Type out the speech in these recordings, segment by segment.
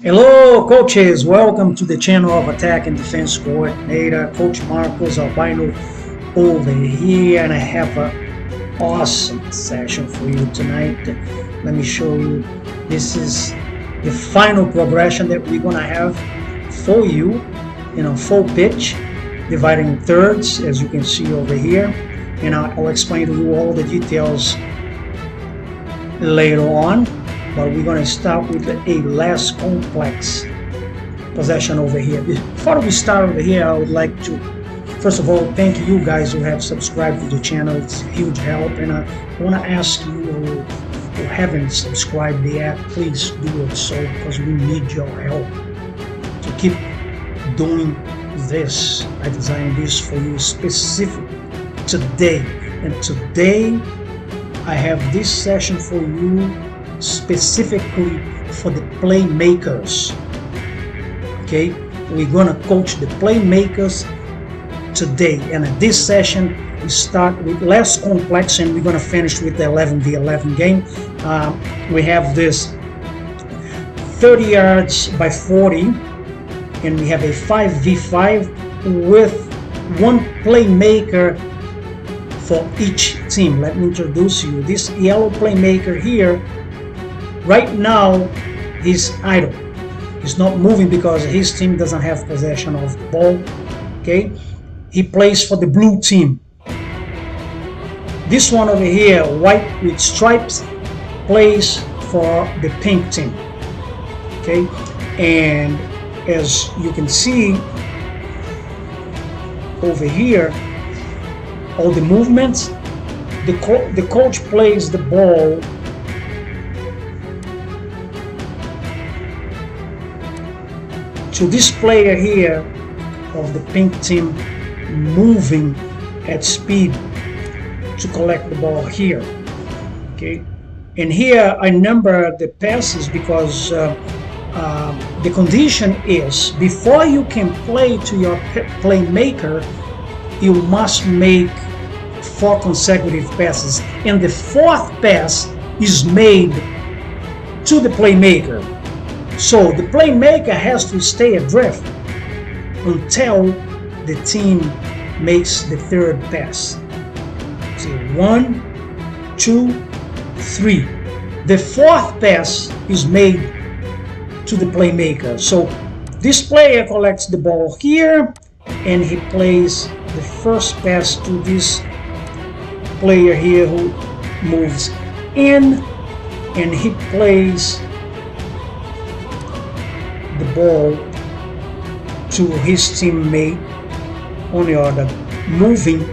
Hello, coaches. Welcome to the channel of Attack and Defense Coordinator, Coach Marcos Albino over here, and I have an awesome session for you tonight. Let me show you. This is the final progression that we're gonna have for you, full pitch, dividing in thirds, as you can see over here, and I'll explain to you all the details later on. But we're going to start with a less complex possession over here. Before we start over here, I would like to, first of all, thank you guys who have subscribed to the channel. It's a huge help. And I want to ask you who haven't subscribed yet, please do it so, because we need your help to keep doing this. I designed this for you specifically today. And today, I have this session for you specifically for the playmakers. Okay, we're gonna coach the playmakers today, and in this session we start with less complex and we're gonna finish with the 11v11 game. We have this 30 yards by 40, and we have a 5v5 with one playmaker for each team. Let me introduce you. This yellow playmaker here, right now, he's idle. He's not moving because his team doesn't have possession of the ball. Okay, he plays for the blue team. This one over here, white with stripes, plays for the pink team. Okay, and as you can see over here, all the movements, the coach plays the ball to this player here of the pink team, moving at speed to collect the ball here. Okay, and here I number the passes because the condition is, before you can play to your playmaker, you must make 4 consecutive passes, and the 4th pass is made to the playmaker. So the playmaker has to stay adrift until the team makes the 3rd pass. See, 1, 2, 3. The 4th pass is made to the playmaker. So this player collects the ball here, and he plays the first pass to this player here who moves in, and he plays the ball to his teammate on the other, moving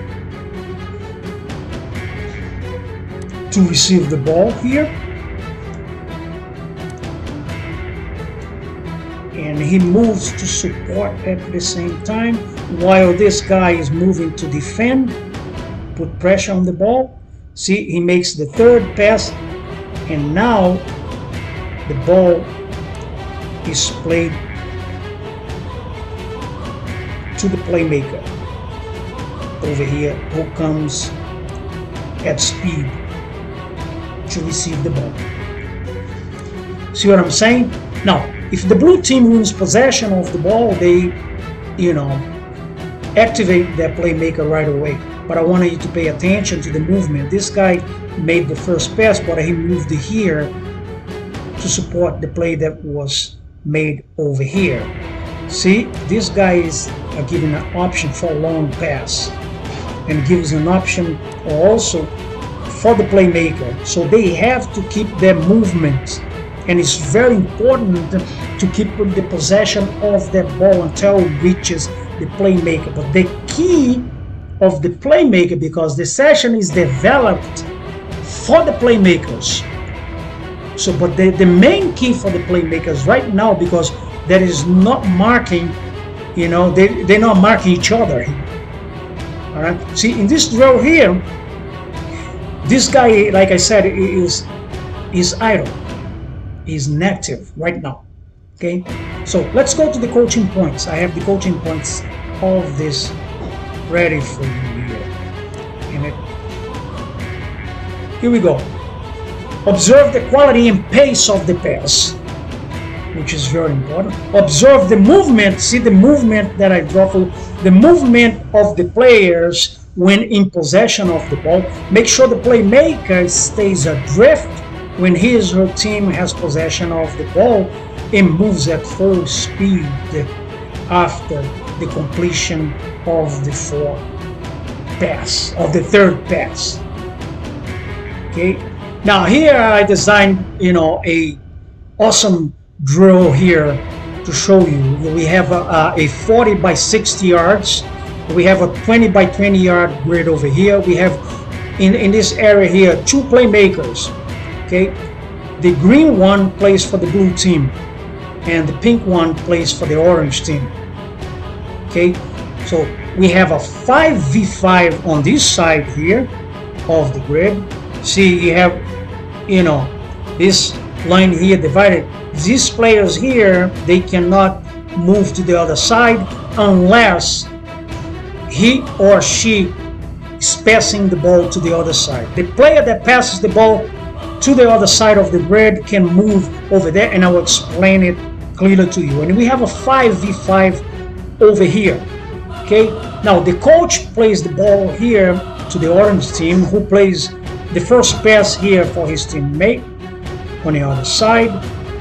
to receive the ball here, and he moves to support at the same time while this guy is moving to defend, put pressure on the ball. See, he makes the 3rd pass, and now the ball is played to the playmaker over here, who comes at speed to receive the ball. See what I'm saying? Now, if the blue team wins possession of the ball, they, activate their playmaker right away. But I want you to pay attention to the movement. This guy made the first pass, but he moved here to support the play that was made over here. See, this guy is given an option for a long pass, and gives an option also for the playmaker. So they have to keep their movement, and it's very important to keep the possession of that ball until it reaches the playmaker. But the key of the playmaker, because the session is developed for the playmakers. So, but the main key for the playmakers right now, because there is not marking, they're not marking each other. All right. See, in this drill here, this guy, like I said, is idle. He's inactive right now. Okay. So let's go to the coaching points. I have the coaching points of this ready for you here. Here we go. Observe the quality and pace of the pass. which is very important. Observe the movement. See the movement that I draw for the movement of the players when in possession of the ball. Make sure the playmaker stays adrift when his or her team has possession of the ball and moves at full speed after the completion of the third pass. Okay. Now here I designed, a awesome drill here to show you. We have a 40 by 60 yards. We have a 20 by 20 yard grid over here. We have in this area here 2 playmakers. Okay, the green one plays for the blue team, and the pink one plays for the orange team. Okay, so we have a 5v5 on this side here of the grid. See, you have, this line here divided. These players here, they cannot move to the other side unless he or she is passing the ball to the other side. The player that passes the ball to the other side of the grid can move over there, and I will explain it clearly to you. And we have a 5v5 over here. Okay, now the coach plays the ball here to the orange team, who plays the first pass here for his teammate on the other side,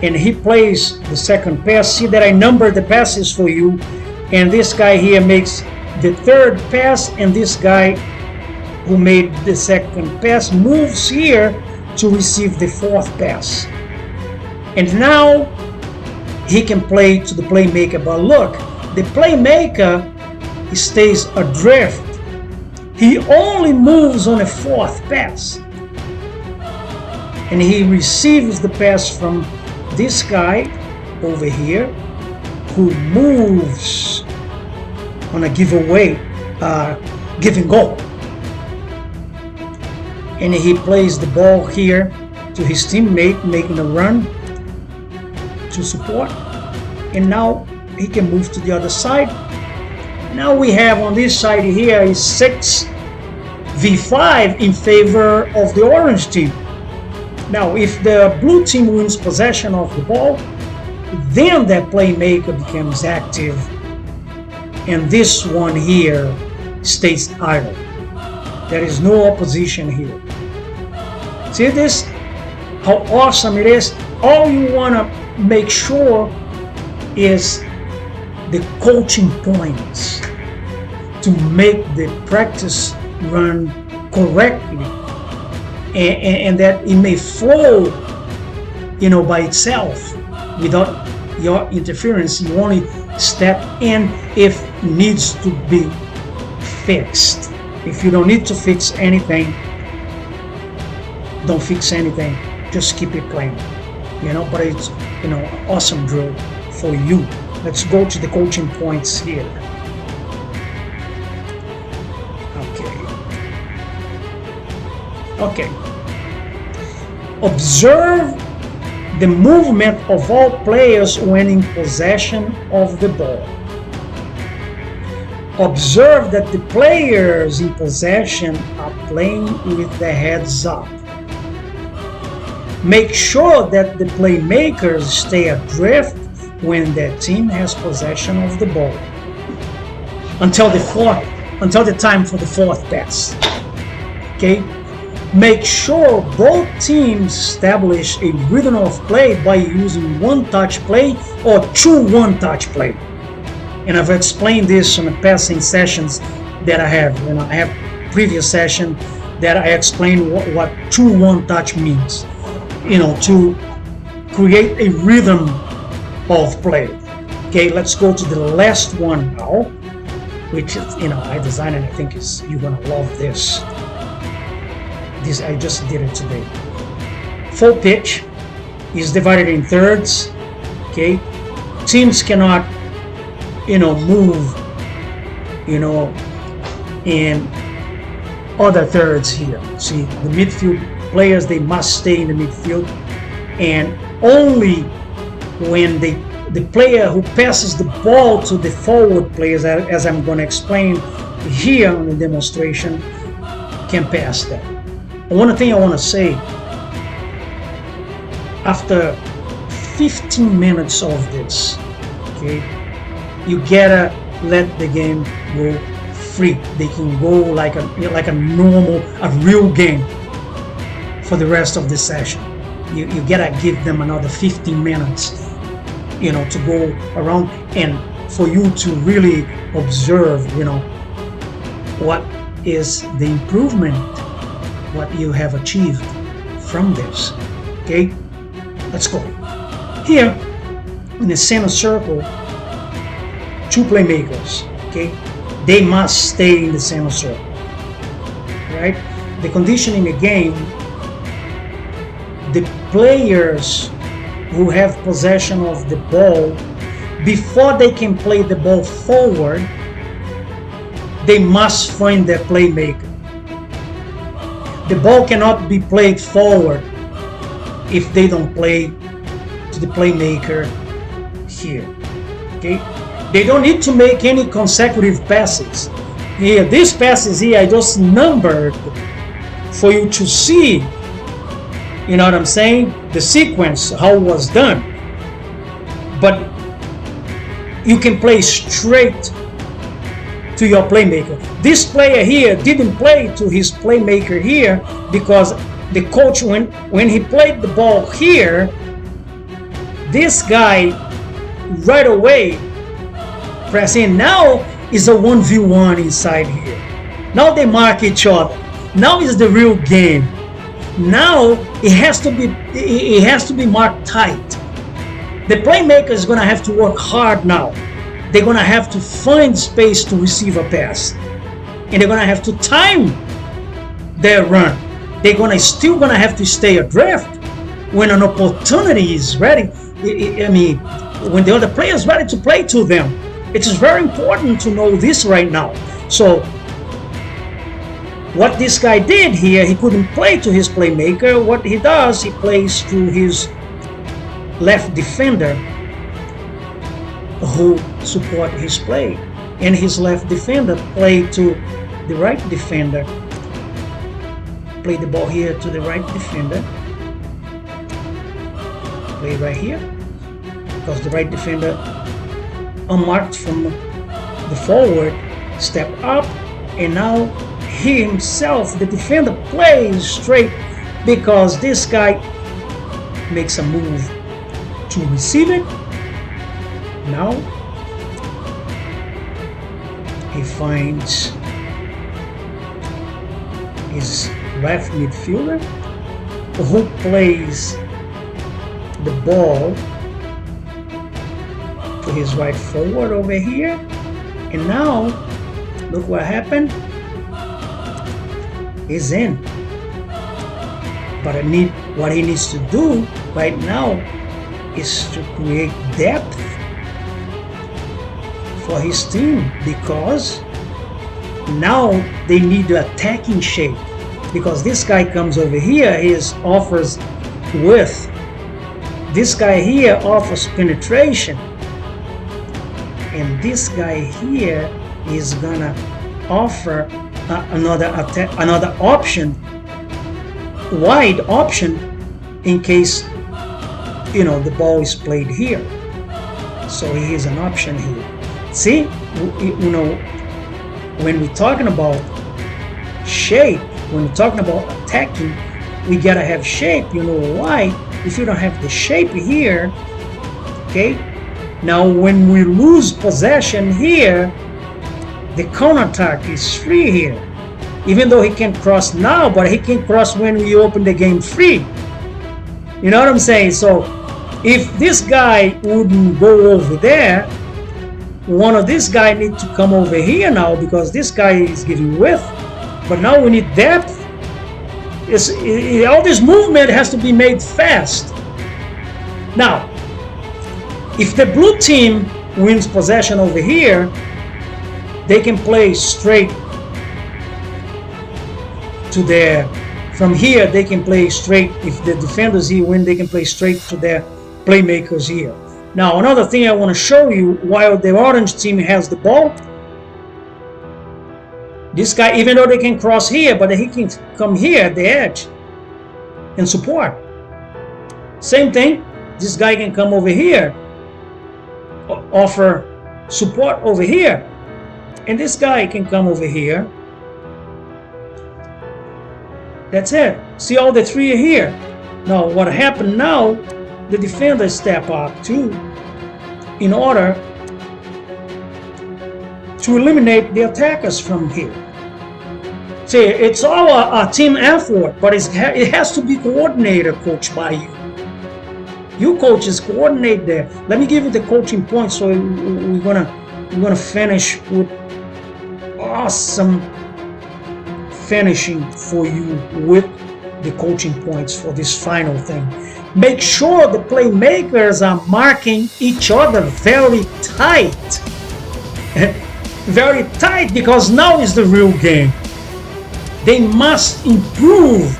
and he plays the second pass. See that I numbered the passes for you, and this guy here makes the third pass, and this guy who made the second pass moves here to receive the fourth pass. And now he can play to the playmaker, but look, the playmaker stays adrift. He only moves on a fourth pass, and he receives the pass from this guy over here, who moves on a giving goal, and he plays the ball here to his teammate, making a run to support, and now he can move to the other side. Now we have on this side here is 6v5 in favor of the orange team. Now if the blue team wins possession of the ball, then that playmaker becomes active, and this one here stays idle. There is no opposition here. See this? How awesome it is. All you want to make sure is the coaching points to make the practice run correctly, and that it may flow, by itself without your interference. You only step in if needs to be fixed. If you don't need to fix anything, don't fix anything. Just keep it playing. But it's awesome drill for you. Let's go to the coaching points here. Okay. Observe the movement of all players when in possession of the ball. Observe that the players in possession are playing with their heads up. Make sure that the playmakers stay adrift when their team has possession of the ball until the time for the fourth pass. Okay? Make sure both teams establish a rhythm of play by using one-touch play or two one-touch play. And I've explained this in the passing sessions that I have. I have previous session that I explained what two one-touch means. To create a rhythm of play. Okay, let's go to the last one now, which is, I designed and I think you're gonna love this. I just did it today. Full pitch is divided in thirds. Okay, teams cannot, move, in other thirds here. See, the midfield players, they must stay in the midfield, and only when the player who passes the ball to the forward players, as I'm going to explain here on the demonstration, can pass that. One thing I want to say, after 15 minutes of this. Okay, you gotta let the game go free. They can go like a normal, a real game for the rest of the session. You gotta give them another 15 minutes, to go around and for you to really observe, what is the improvement, what you have achieved from this. Okay, let's go. Here in the center circle, 2 playmakers. Okay, they must stay in the center circle. Right? The condition in the game, the players who have possession of the ball, before they can play the ball forward, they must find their playmaker. The ball cannot be played forward if they don't play to the playmaker here. Okay? They don't need to make any consecutive passes. Here, these passes here I just numbered for you to see, you know what I'm saying, the sequence, how it was done. But you can play straight to your playmaker. This player here didn't play to his playmaker here because the coach, when he played the ball here, this guy right away press in. Now is a 1v1 inside here. Now they mark each other. Now is the real game. Now it has to be marked tight. The playmaker is going to have to work hard now. They're going to have to find space to receive a pass, and they're going to have to time their run. They're still going to have to stay adrift when an opportunity is ready. When the other player is ready to play to them. It is very important to know this right now. So what this guy did here, he couldn't play to his playmaker. What he does, he plays to his left defender who support his play, and his left defender play to the right defender. Play the ball here to the right defender. Play right here, because the right defender unmarked from the forward, step up, and now he himself, the defender, plays straight because this guy makes a move to receive it. Now he finds his left midfielder who plays the ball to his right forward over here, and now look what happened. He's in. But what he needs to do right now is to create depth for his team, because now they need the attacking shape, because this guy comes over here, he offers width. This guy here offers penetration, and this guy here is gonna offer another option, wide option, in case the ball is played here. So he is an option here. See, when we're talking about shape, when we're talking about attacking, we gotta have shape. You know why? If you don't have the shape here, okay, now when we lose possession here, the counterattack is free here. Even though he can cross now, but he can cross when we open the game free. You know what I'm saying? So if this guy wouldn't go over there, one of these guys need to come over here now, because this guy is giving width. But now we need depth. All this movement has to be made fast. Now, if the blue team wins possession over here, they can play straight to their, from here they can play straight. If the defenders here win, they can play straight to their playmakers here. Now another thing I want to show you, while the orange team has the ball, this guy, even though they can cross here, but he can come here at the edge and support. Same thing, This guy can come over here, offer support over here, and this guy can come over here. That's it. See, all the three are here. Now, what happened now, the defenders step up too in order to eliminate the attackers from here. See, it's all a team effort, but it has to be coordinated, coached by you. You coaches coordinate there. Let me give you the coaching points. So we're gonna finish with awesome finishing for you with the coaching points for this final thing. Make sure the playmakers are marking each other very tight. Very tight, because now is the real game. They must improve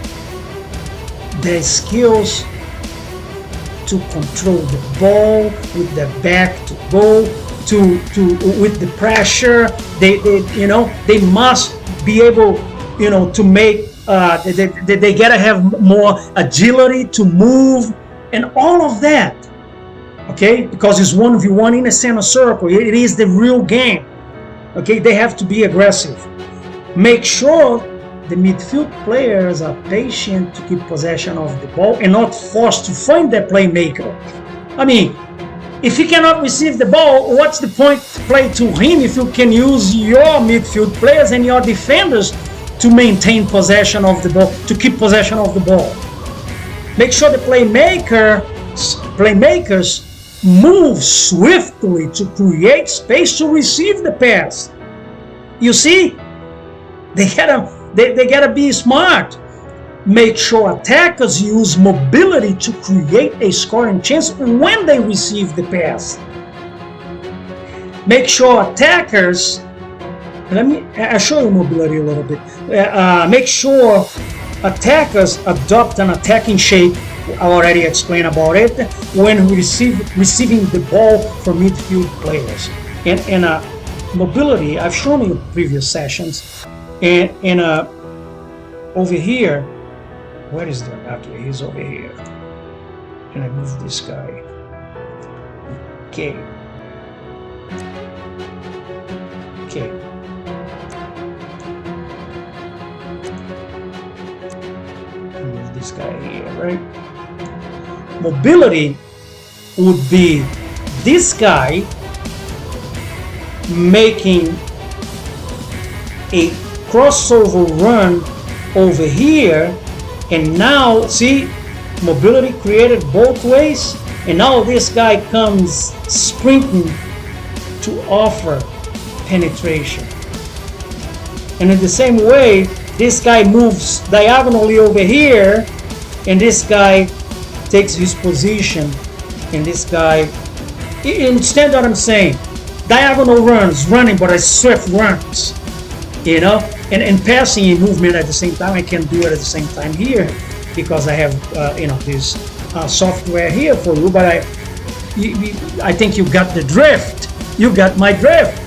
their skills to control the ball with their back to goal, with the pressure. They must be able, to make. They gotta have more agility to move and all of that. Okay, because it's 1v1 in a center circle. It is the real game. Okay, they have to be aggressive. Make sure the midfield players are patient to keep possession of the ball and not forced to find their playmaker. I mean, if he cannot receive the ball, what's the point to play to him if you can use your midfield players and your defenders to maintain possession of the ball, to keep possession of the ball? Make sure the playmakers move swiftly to create space to receive the pass. You see, they gotta be smart. Make sure attackers use mobility to create a scoring chance when they receive the pass. Make sure attackers, I'll show you mobility a little bit. Make sure attackers adopt an attacking shape. I already explained about it when receiving the ball from midfield players. And mobility, I've shown you previous sessions. And over here, where is the? Okay, he's over here. And I move this guy. Okay. Move this guy here, right? Mobility would be this guy making a crossover run over here, and now see, mobility created both ways, and now this guy comes sprinting to offer penetration. And in the same way, this guy moves diagonally over here, and this guy takes his position, and this guy, understand what I'm saying? Diagonal runs, running, but as swift runs, and passing and movement at the same time. I can do it at the same time here because I have, this software here for you, but I think you got the drift. You got my drift.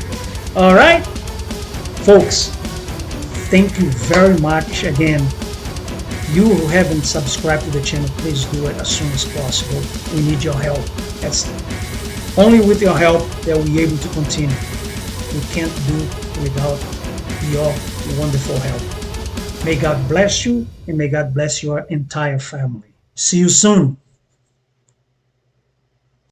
All right, folks, thank you very much again. You who haven't subscribed to the channel, please do it as soon as possible. We need your help. That's only with your help that we're able to continue. We can't do without your wonderful help. May God bless you, and may God bless your entire family. See you soon.